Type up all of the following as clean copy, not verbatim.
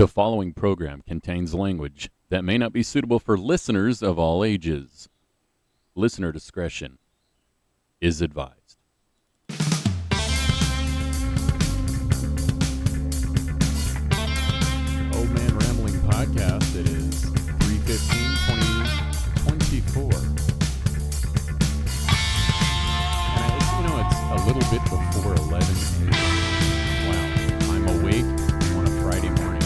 The following program contains language that may not be suitable for listeners of all ages. Listener discretion is advised. Old Man Rambling Podcast. It is 3/15/2024. And it's a little bit before 11 a.m. Wow. I'm awake on a Friday morning.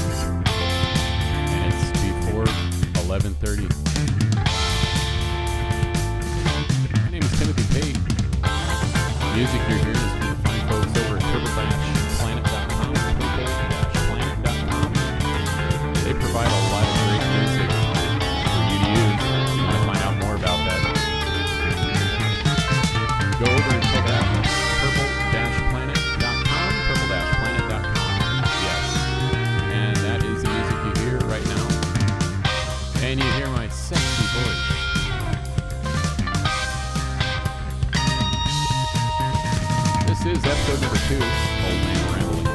And it's before 11:30. My name is Timothy Pate. The music you're hearing is from the fine folks over at purple-planet.com, purple-planet.com. They provide a lot of great music for you to use. If you want to find out more about that, go over and check it out. Purple-planet.com, purple-planet.com. Yes. And that is the music you hear right now. And you hear my sexy voice. This is episode number 2, Old Man Rambling.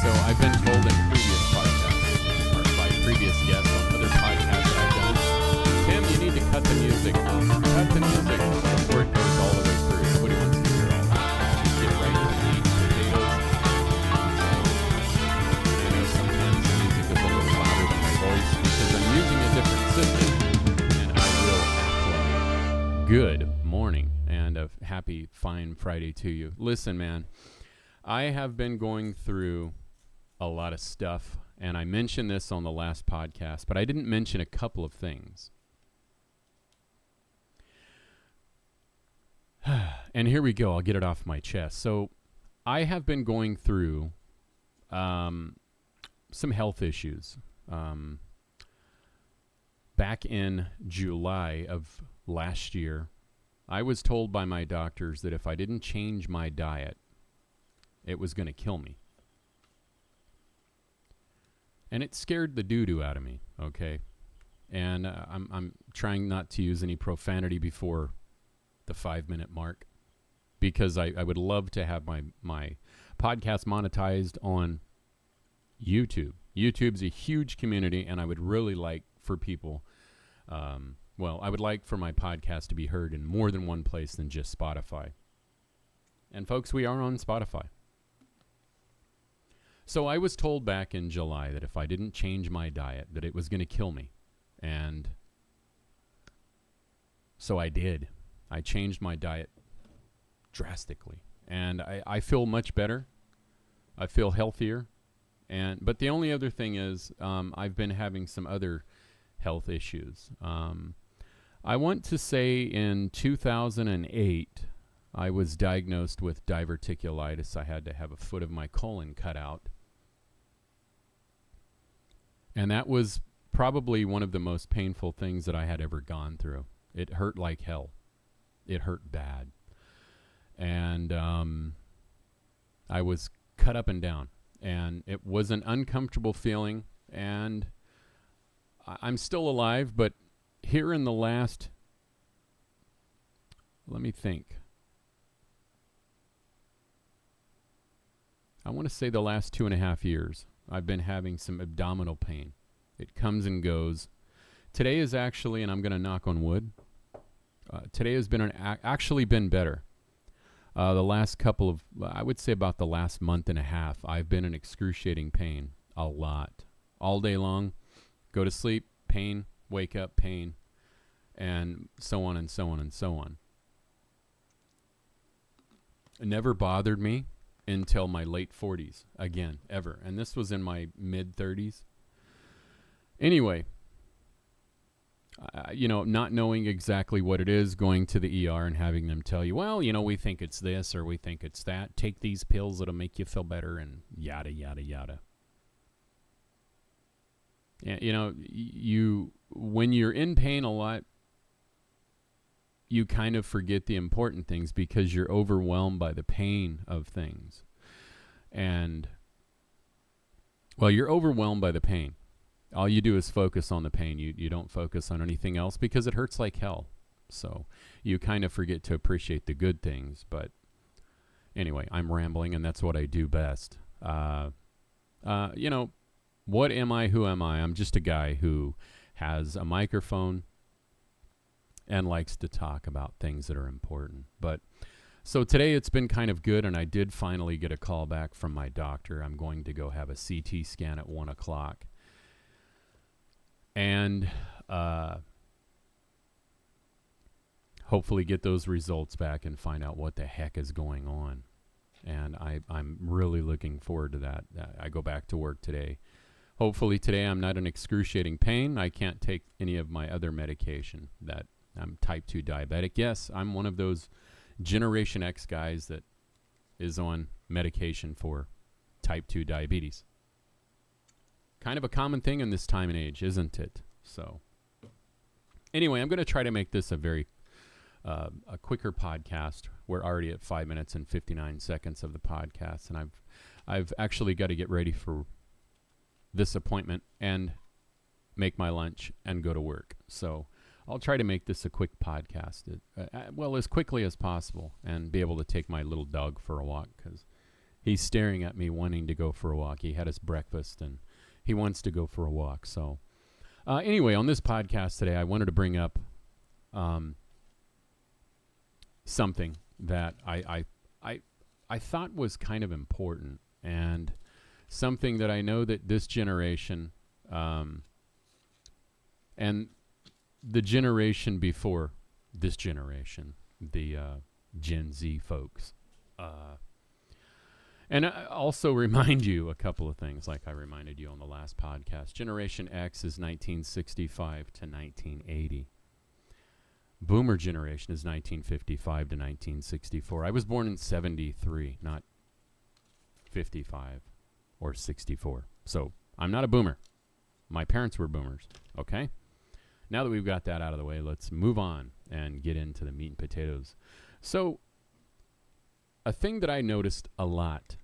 So I've been told in previous podcasts, or by previous guests on other podcasts that I've done, Tim, you need to cut the music. Cut the music before it goes all the way through. Nobody wants to hear all that. Just get right to the meat and potatoes. I know sometimes the music is a little louder than my voice because I'm using a different system, and I will actually. Good morning and a happy, fine Friday to you. Listen, man, I have been going through a lot of stuff, and I mentioned this on the last podcast, but I didn't mention a couple of things. And here we go. I'll get it off my chest. So I have been going through some health issues. Back in July of last year, I was told by my doctors that if I didn't change my diet, it was going to kill me. And it scared the doo-doo out of me, okay? And I'm trying not to use any profanity before the 5-minute mark because I would love to have my podcast monetized on YouTube. YouTube's a huge community, and I would really like for people, I would like for my podcast to be heard in more than one place than just Spotify. And folks, we are on Spotify. So I was told back in July that if I didn't change my diet, that it was going to kill me. And so I did. I changed my diet drastically. And I feel much better. I feel healthier. But the only other thing is I've been having some other health issues. I want to say in 2008, I was diagnosed with diverticulitis. I had to have a foot of my colon cut out. And that was probably one of the most painful things that I had ever gone through. It hurt like hell. It hurt bad. And I was cut up and down. And it was an uncomfortable feeling. And I'm still alive, but here in the last, let me think. I want to say the last 2.5 years, I've been having some abdominal pain. It comes and goes. Today is actually, and I'm going to knock on wood, today has been actually been better. The last couple of, I would say about the last month and a half, I've been in excruciating pain a lot. All day long, go to sleep, pain, wake up, pain, and so on and so on and so on. It never bothered me until my late 40s, again, ever. And this was in my mid-30s. Anyway, not knowing exactly what it is, going to the ER and having them tell you, well, we think it's this or we think it's that. Take these pills, it'll make you feel better, and yada, yada, yada. When you're in pain a lot, you kind of forget the important things because you're overwhelmed by the pain of things. And, you're overwhelmed by the pain. All you do is focus on the pain. You don't focus on anything else because it hurts like hell. So you kind of forget to appreciate the good things. But Anyway, I'm rambling, and that's what I do best. You know, what am I? Who am I? I'm just a guy who has a microphone and likes to talk about things that are important. But so today it's been kind of good, and I did finally get a call back from my doctor. I'm going to go have a CT scan at 1 o'clock. And hopefully get those results back and find out what the heck is going on. And I'm really looking forward to that. I go back to work today. Hopefully today I'm not in excruciating pain. I can't take any of my other medication. That I'm type 2 diabetic. Yes, I'm one of those Generation X guys that is on medication for type 2 diabetes. Kind of a common thing in this time and age, isn't it? So anyway, I'm going to try to make this a quicker podcast. We're already at 5 minutes and 59 seconds of the podcast, and I've actually got to get ready for this appointment and make my lunch and go to work. So I'll try to make this a quick podcast, well, as quickly as possible, and be able to take my little dog for a walk, because he's staring at me wanting to go for a walk. He had his breakfast, and he wants to go for a walk. So anyway, on this podcast today, I wanted to bring up something that I thought was kind of important, and something that I know that this generation and the generation before this generation, the Gen Z folks, and I also remind you a couple of things like I reminded you on the last podcast. Generation X is 1965 to 1980. Boomer generation is 1955 to 1964. I was born in 73, not 55 or 64. So I'm not a boomer. My parents were boomers. Okay? Now that we've got that out of the way, let's move on and get into the meat and potatoes. So a thing that I noticed a lot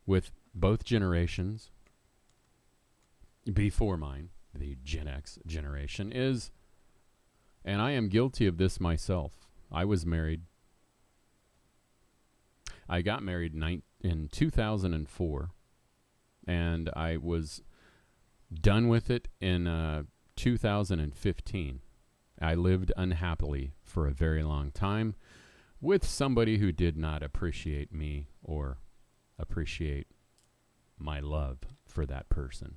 with both generations before mine, the Gen X generation, is, and I am guilty of this myself, I was married. I got married in 2004, and I was done with it in 2015. I lived unhappily for a very long time with somebody who did not appreciate me or appreciate my love for that person.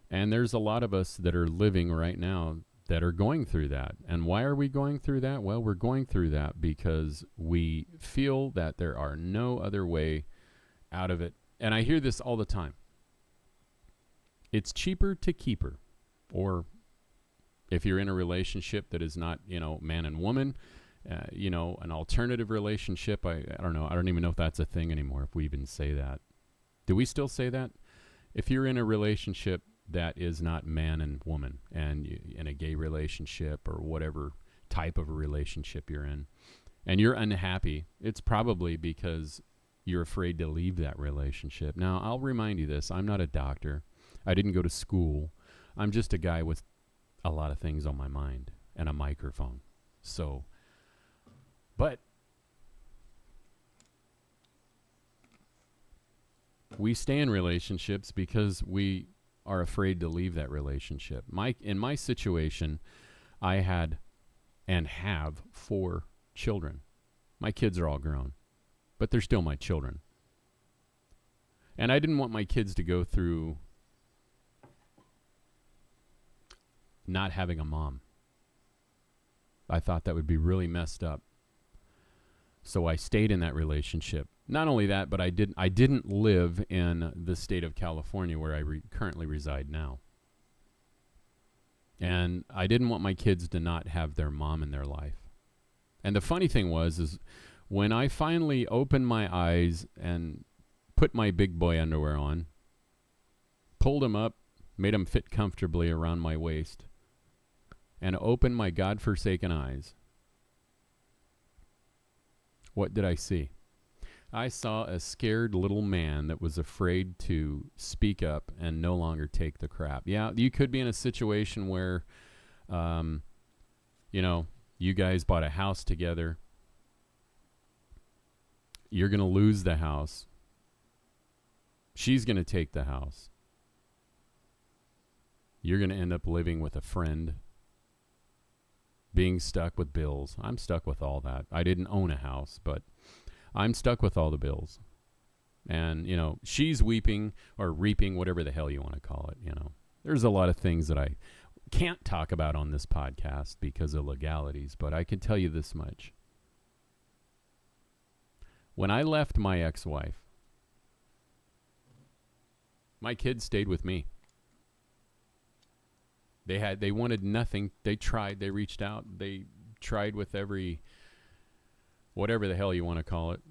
And there's a lot of us that are living right now that are going through that. And why are we going through that? Well, we're going through that because we feel that there are no other way out of it. And I hear this all the time. It's cheaper to keep her. Or if you're in a relationship that is not, man and woman, an alternative relationship. I don't know. I don't even know if that's a thing anymore, if we even say that. Do we still say that? If you're in a relationship that is not man and woman, and in a gay relationship or whatever type of a relationship you're in, and you're unhappy, it's probably because you're afraid to leave that relationship. Now, I'll remind you this. I'm not a doctor. I didn't go to school. I'm just a guy with a lot of things on my mind and a microphone. So, but we stay in relationships because we are afraid to leave that relationship. In my situation, I had and have 4 children. My kids are all grown, but they're still my children. And I didn't want my kids to go through not having a mom. I thought that would be really messed up. So I stayed in that relationship. Not only that, but I didn't live in the state of California where I currently reside now. And I didn't want my kids to not have their mom in their life. And the funny thing is when I finally opened my eyes and put my big boy underwear on, pulled them up, made them fit comfortably around my waist, and opened my godforsaken eyes, what did I see? I saw a scared little man that was afraid to speak up and no longer take the crap. Yeah, you could be in a situation where, you guys bought a house together You're going to lose the house. She's going to take the house. You're going to end up living with a friend, being stuck with bills. I'm stuck with all that. I didn't own a house, but I'm stuck with all the bills. And, she's weeping or reaping, whatever the hell you want to call it, There's a lot of things that I can't talk about on this podcast because of legalities, but I can tell you this much. When I left my ex-wife, my kids stayed with me. They wanted nothing. They tried, they reached out, they tried with every, whatever the hell you want to call it,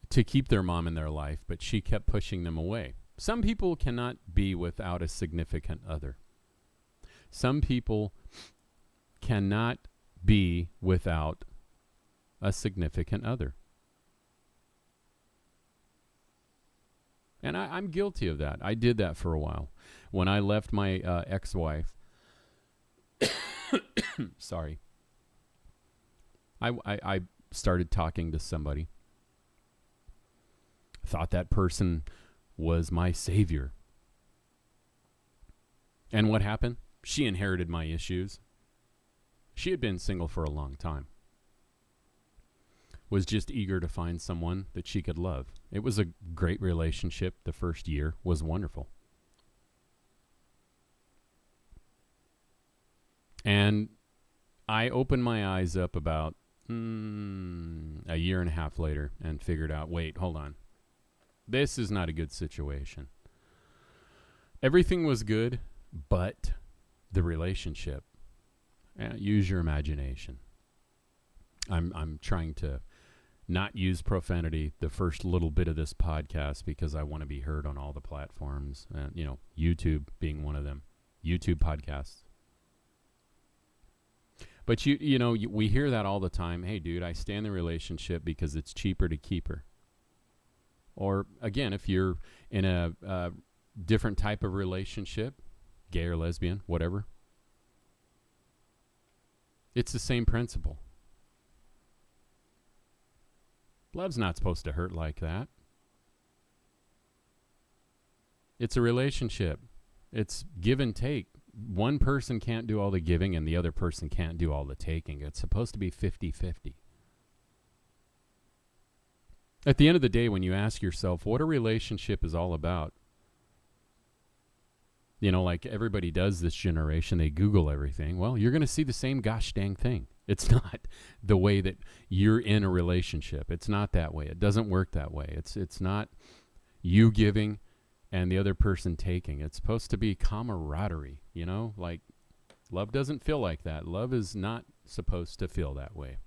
to keep their mom in their life, but she kept pushing them away. Some people cannot be without a significant other. Some people cannot be without a significant other. And I'm guilty of that. I did that for a while. When I left my ex-wife, sorry, I started talking to somebody. Thought that person was my savior. And what happened? She inherited my issues. She had been single for a long time. Was just eager to find someone that she could love. It was a great relationship. The first year was wonderful. And I opened my eyes up about a year and a half later and figured out, wait, hold on. This is not a good situation. Everything was good, but the relationship. Use your imagination. I'm trying to not use profanity the first little bit of this podcast because I want to be heard on all the platforms, YouTube being one of them. YouTube podcasts. But we hear that all the time. Hey, dude, I stay in the relationship because it's cheaper to keep her. Or again, if you're in a different type of relationship, gay or lesbian, whatever, it's the same principle. Love's not supposed to hurt like that. It's a relationship. It's give and take. One person can't do all the giving and the other person can't do all the taking. It's supposed to be 50-50. At the end of the day, when you ask yourself what a relationship is all about, like everybody does this generation, they Google everything. Well, you're going to see the same gosh dang thing. It's not the way that you're in a relationship. It's not that way. It doesn't work that way. It's not you giving and the other person taking. It's supposed to be camaraderie, like love doesn't feel like that. Love is not supposed to feel that way.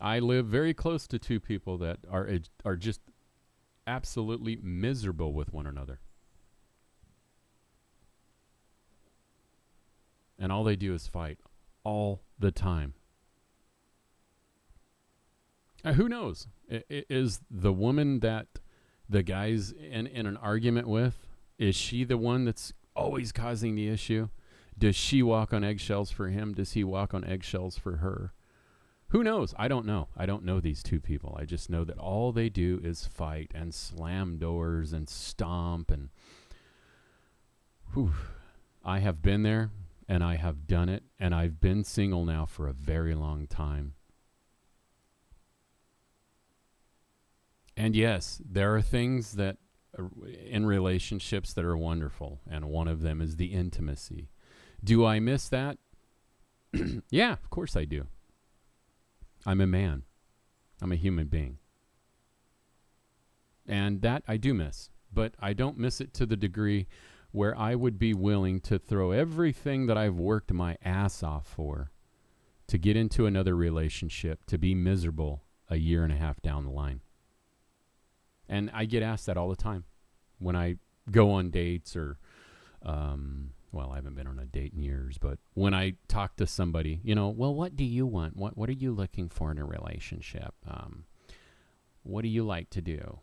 I live very close to two people that are just absolutely miserable with one another. And all they do is fight all the time. Who knows? Is the woman that the guy's in an argument with, is she the one that's always causing the issue? Does she walk on eggshells for him? Does he walk on eggshells for her? Who knows? I don't know. I don't know these two people. I just know that all they do is fight and slam doors and stomp and I have been there and I have done it, and I've been single now for a very long time. And yes, there are things that in relationships that are wonderful, and one of them is the intimacy. Do I miss that? Yeah, of course I do. I'm a man. I'm a human being. And that I do miss, but I don't miss it to the degree where I would be willing to throw everything that I've worked my ass off for to get into another relationship, to be miserable a year and a half down the line. And I get asked that all the time when I go on dates or, well, I haven't been on a date in years, but when I talk to somebody, well, what do you want? What are you looking for in a relationship? What do you like to do?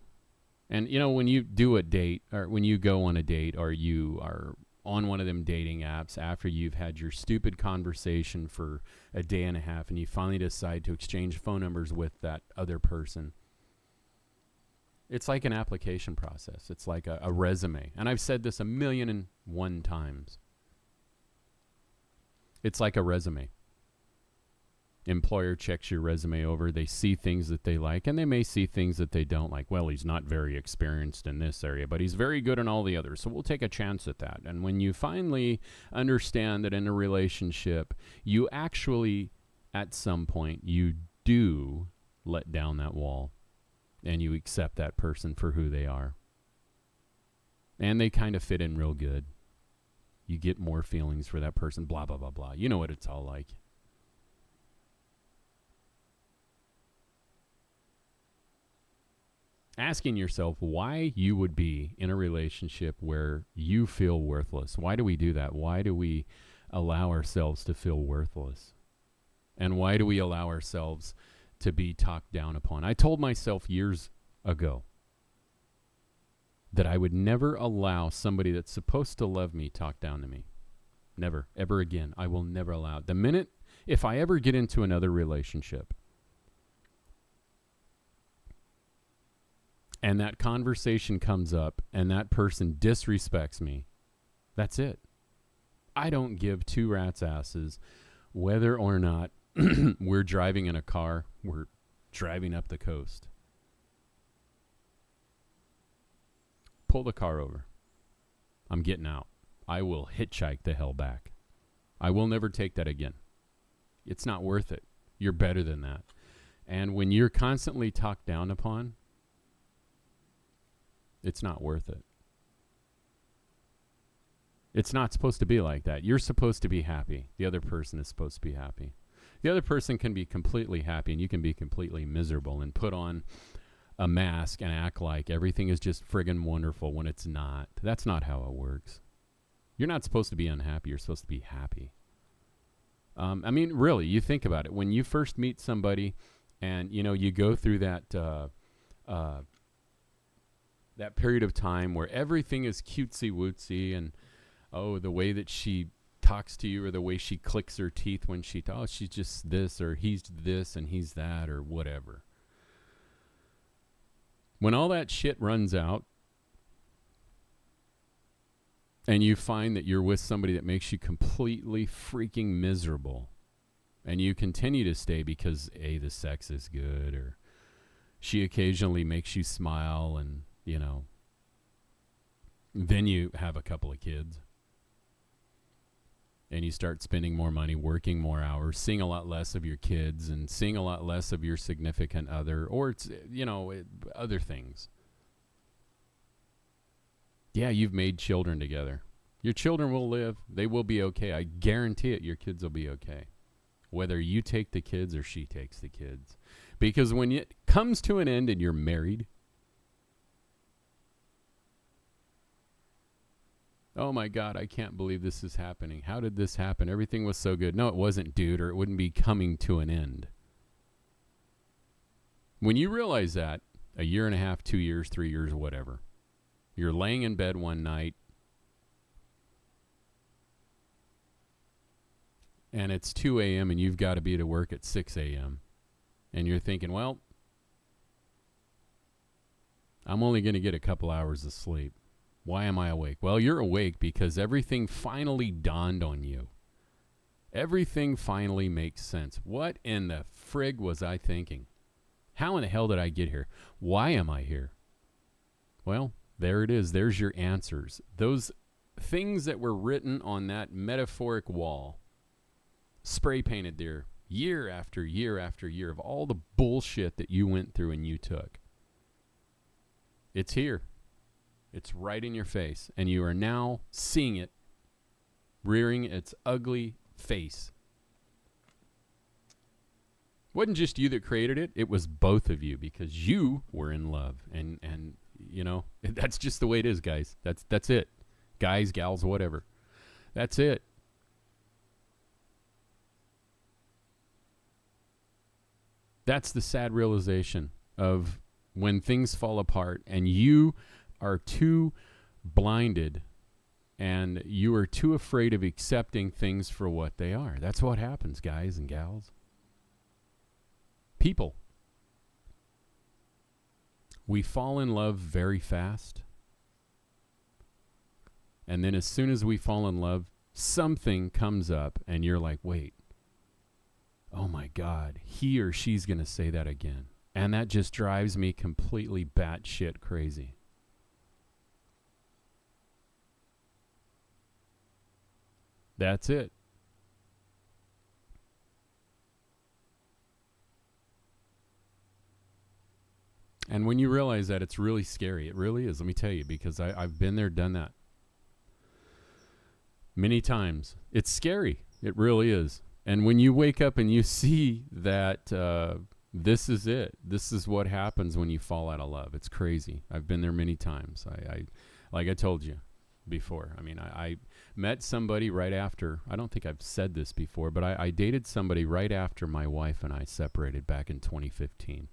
And, when you do a date or when you go on a date or you are on one of them dating apps after you've had your stupid conversation for a day and a half and you finally decide to exchange phone numbers with that other person. It's like an application process. It's like a resume. And I've said this 1,000,001 times. It's like a resume. Employer checks your resume over. They see things that they like, and they may see things that they don't like. Well, he's not very experienced in this area, but he's very good in all the others, so we'll take a chance at that. And when you finally understand that in a relationship, you actually, at some point, you do let down that wall, and you accept that person for who they are. And they kind of fit in real good. You get more feelings for that person, blah, blah, blah, blah. You know what it's all like. Asking yourself why you would be in a relationship where you feel worthless. Why do we do that? Why do we allow ourselves to feel worthless? And why do we allow ourselves to be talked down upon? I told myself years ago that I would never allow somebody that's supposed to love me talk down to me. Never, ever again. I will never allow it. The minute, if I ever get into another relationship, and that conversation comes up and that person disrespects me, that's it. I don't give two rats' asses whether or not we're driving in a car, we're driving up the coast. Pull the car over. I'm getting out. I will hitchhike the hell back. I will never take that again. It's not worth it. You're better than that. And when you're constantly talked down upon, it's not worth it. It's not supposed to be like that. You're supposed to be happy. The other person is supposed to be happy. The other person can be completely happy and you can be completely miserable and put on a mask and act like everything is just friggin' wonderful when it's not. That's not how it works. You're not supposed to be unhappy. You're supposed to be happy. I mean, really, you think about it. When you first meet somebody and, you know, you go through that period of time where everything is cutesy-wootsy and, oh, the way that she talks to you or the way she clicks her teeth when she talks, she's just this or he's this and he's that or whatever. When all that shit runs out and you find that you're with somebody that makes you completely freaking miserable and you continue to stay because, A, the sex is good or she occasionally makes you smile and, you know, then you have a couple of kids and you start spending more money, working more hours, seeing a lot less of your kids and seeing a lot less of your significant other or, it's, you know, other things. Yeah, you've made children together. Your children will live. They will be okay. I guarantee it, your kids will be okay. Whether you take the kids or she takes the kids. Because when it comes to an end and you're married, oh my God, I can't believe this is happening. How did this happen? Everything was so good. No, it wasn't, dude, or it wouldn't be coming to an end. When you realize that, a year and a half, 2 years, 3 years, whatever, you're laying in bed one night, and it's 2 a.m. and you've got to be to work at 6 a.m. And you're thinking, well, I'm only going to get a couple hours of sleep. Why am I awake? Well, you're awake because everything finally dawned on you. Everything finally makes sense. What in the frig was I thinking? How in the hell did I get here? Why am I here? Well, there it is. There's your answers. Those things that were written on that metaphoric wall, spray painted there, year after year after year of all the bullshit that you went through and you took. It's here. It's right in your face. And you are now seeing it rearing its ugly face. It wasn't just you that created it. It was both of you because you were in love. And you know, that's just the way it is, guys. That's it. Guys, gals, whatever. That's it. That's the sad realization of when things fall apart and you are too blinded and you are too afraid of accepting things for what they are. That's what happens, guys and gals. People. We fall in love very fast. And then as soon as we fall in love, something comes up and you're like, wait, oh my God, he or she's going to say that again. And that just drives me completely batshit crazy. That's it. And when you realize that, it's really scary. It really is. Let me tell you, because I've been there, done that many times. It's scary. It really is. And when you wake up and you see that this is it, this is what happens when you fall out of love. It's crazy. I've been there many times. I like I told you before. I mean, I met somebody right after. I don't think I've said this before, but I dated somebody right after my wife and I separated back in 2015.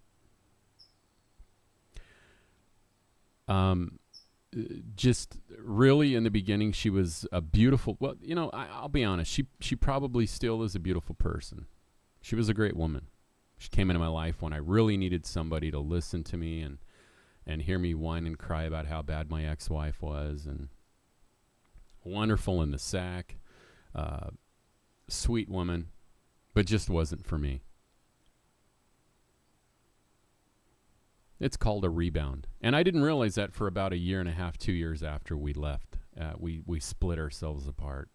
Just really in the beginning, she was a beautiful, well, you know, I'll be honest. She probably still is a beautiful person. She was a great woman. She came into my life when I really needed somebody to listen to me and hear me whine and cry about how bad my ex-wife was, and wonderful in the sack, sweet woman, but just wasn't for me. It's called a rebound. And I didn't realize that for about 1.5 years, 2 years after we left. We split ourselves apart.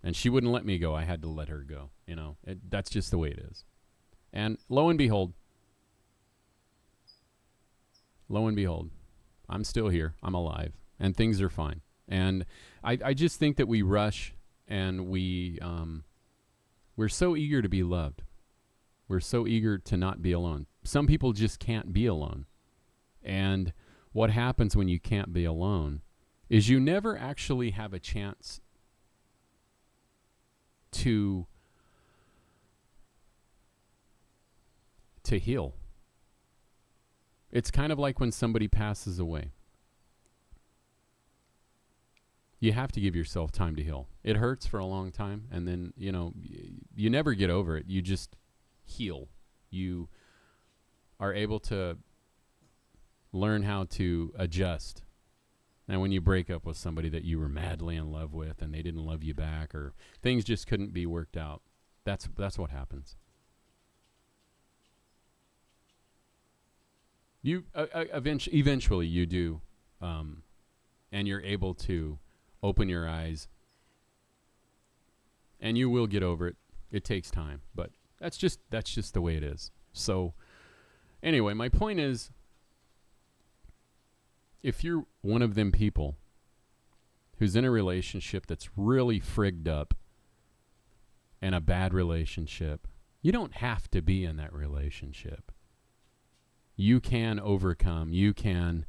And she wouldn't let me go. I had to let her go. You know, that's just the way it is. And lo and behold, I'm still here. I'm alive. And things are fine. And I just think that we rush and we're so eager to be loved. We're so eager to not be alone. Some people just can't be alone. And what happens when you can't be alone is you never actually have a chance to heal. It's kind of like when somebody passes away. You have to give yourself time to heal. It hurts for a long time, and then, you know, you never get over it. You just heal. You are able to learn how to adjust. And when you break up with somebody that you were madly in love with and they didn't love you back, or things just couldn't be worked out, that's what happens. You eventually you do, and you're able to open your eyes, and you will get over it. It takes time, but that's just the way it is. So anyway, my point is, if you're one of them people who's in a relationship that's really frigged up and a bad relationship, you don't have to be in that relationship. You can overcome. You can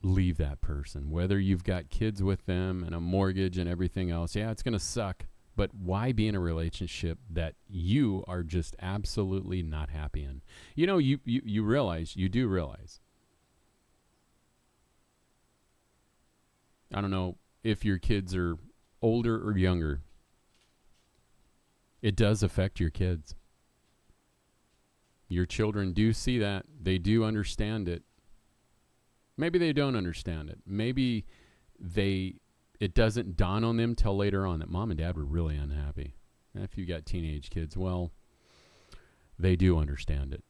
leave that person, whether you've got kids with them and a mortgage and everything else. Yeah, it's going to suck, but why be in a relationship that you are just absolutely not happy in? You know, you do realize, I don't know if your kids are older or younger, it does affect your kids. Your children do see that. They do understand it. Maybe they don't understand it. Maybe it doesn't dawn on them till later on that mom and dad were really unhappy. And if you got teenage kids, well, they do understand it.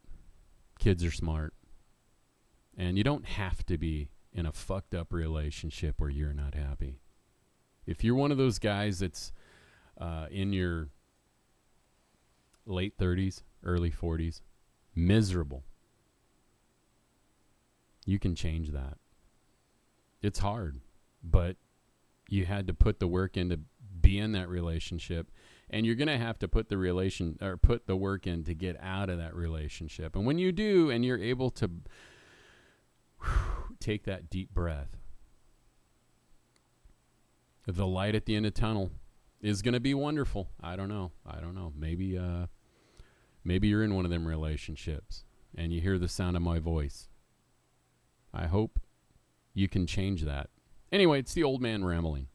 Kids are smart. And you don't have to be in a fucked up relationship where you're not happy. If you're one of those guys that's in your late 30s, early 40s, miserable, you can change that. It's hard, but you had to put the work in to be in that relationship, and you're going to have to put the work in to get out of that relationship. And when you do, and you're able to take that deep breath, the light at the end of the tunnel is going to be wonderful. I don't know. Maybe you're in one of them relationships and you hear the sound of my voice. I hope you can change that. Anyway, it's the old man rambling.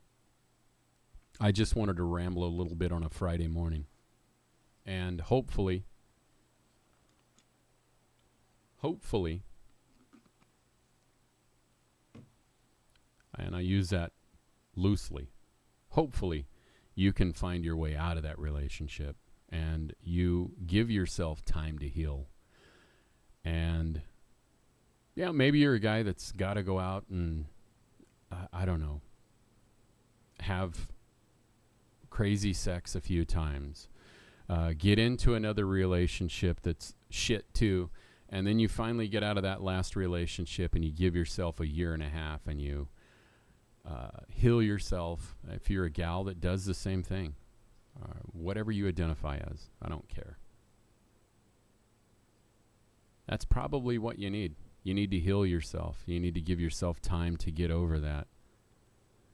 I just wanted to ramble a little bit on a Friday morning. And hopefully, and I use that loosely, hopefully you can find your way out of that relationship and you give yourself time to heal. And yeah, maybe you're a guy that's got to go out and, I don't know, have crazy sex a few times, get into another relationship that's shit too, and then you finally get out of that last relationship and you give yourself a year and a half and you heal yourself. If you're a gal that does the same thing, whatever you identify as, I don't care. That's probably what you need. You need to heal yourself. You need to give yourself time to get over that.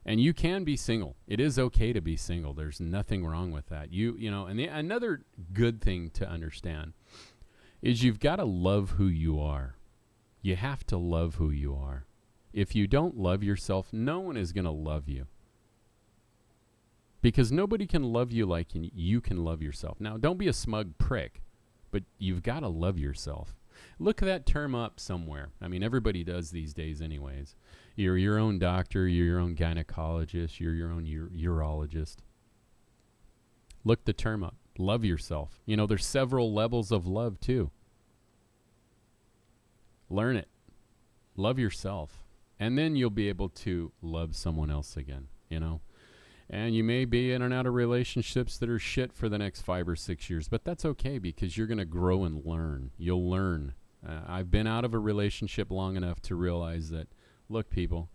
And you can be single. It is okay to be single. There's nothing wrong with that. You know, and another good thing to understand is you've got to love who you are. You have to love who you are. If you don't love yourself, no one is going to love you. Because nobody can love you like you can love yourself. Now, don't be a smug prick, but you've got to love yourself. Look that term up somewhere. I mean, everybody does these days anyways. You're your own doctor, you're your own gynecologist, you're your own urologist. Look the term up. Love yourself. You know, there's several levels of love too. Learn it. Love yourself. And then you'll be able to love someone else again, you know. And you may be in and out of relationships that are shit for the next 5 or 6 years, but that's okay because you're going to grow and learn. You'll learn. I've been out of a relationship long enough to realize that, look, people,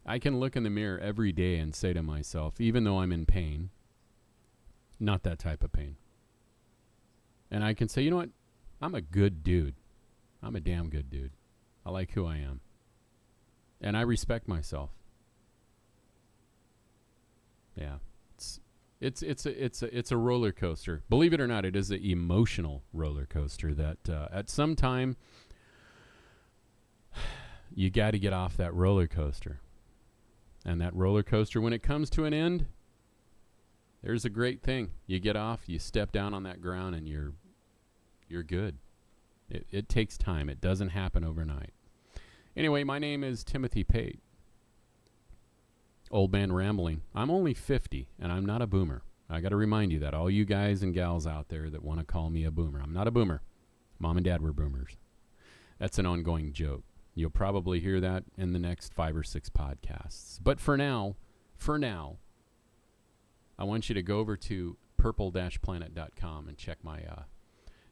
I can look in the mirror every day and say to myself, even though I'm in pain, not that type of pain. And I can say, you know what? I'm a good dude. I'm a damn good dude. I like who I am. And I respect myself. Yeah. It's a roller coaster. Believe it or not, it is an emotional roller coaster that at some time you got to get off that roller coaster. And that roller coaster, when it comes to an end, there's a great thing. You get off, you step down on that ground, and you're good. It takes time. It doesn't happen overnight. Anyway, my name is Timothy Pate. Old Man Rambling. I'm only 50, and I'm not a boomer. I got to remind you that, all you guys and gals out there that want to call me a boomer. I'm not a boomer. Mom and Dad were boomers. That's an ongoing joke. You'll probably hear that in the next 5 or 6 podcasts. But for now, I want you to go over to purple-planet.com and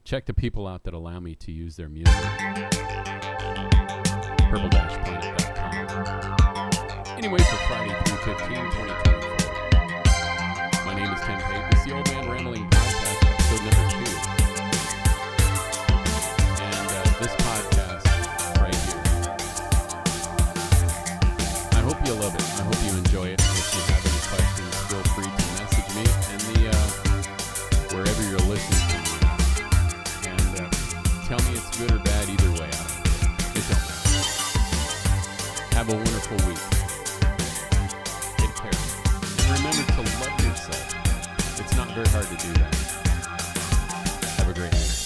check the people out that allow me to use their music. purple-planet.com. Anyway, for Friday, 3/15/2024. My name is Tim Pate. This is the Old Man Rambling Podcast, episode number 2. And this podcast right here, I hope you love it. I hope you enjoy it. If you have any questions, feel free to message me and wherever you're listening to me. And tell me it's good or bad either way. I don't care. It don't matter. Have a wonderful week. Remember to love yourself. It's not very hard to do that. Have a great night.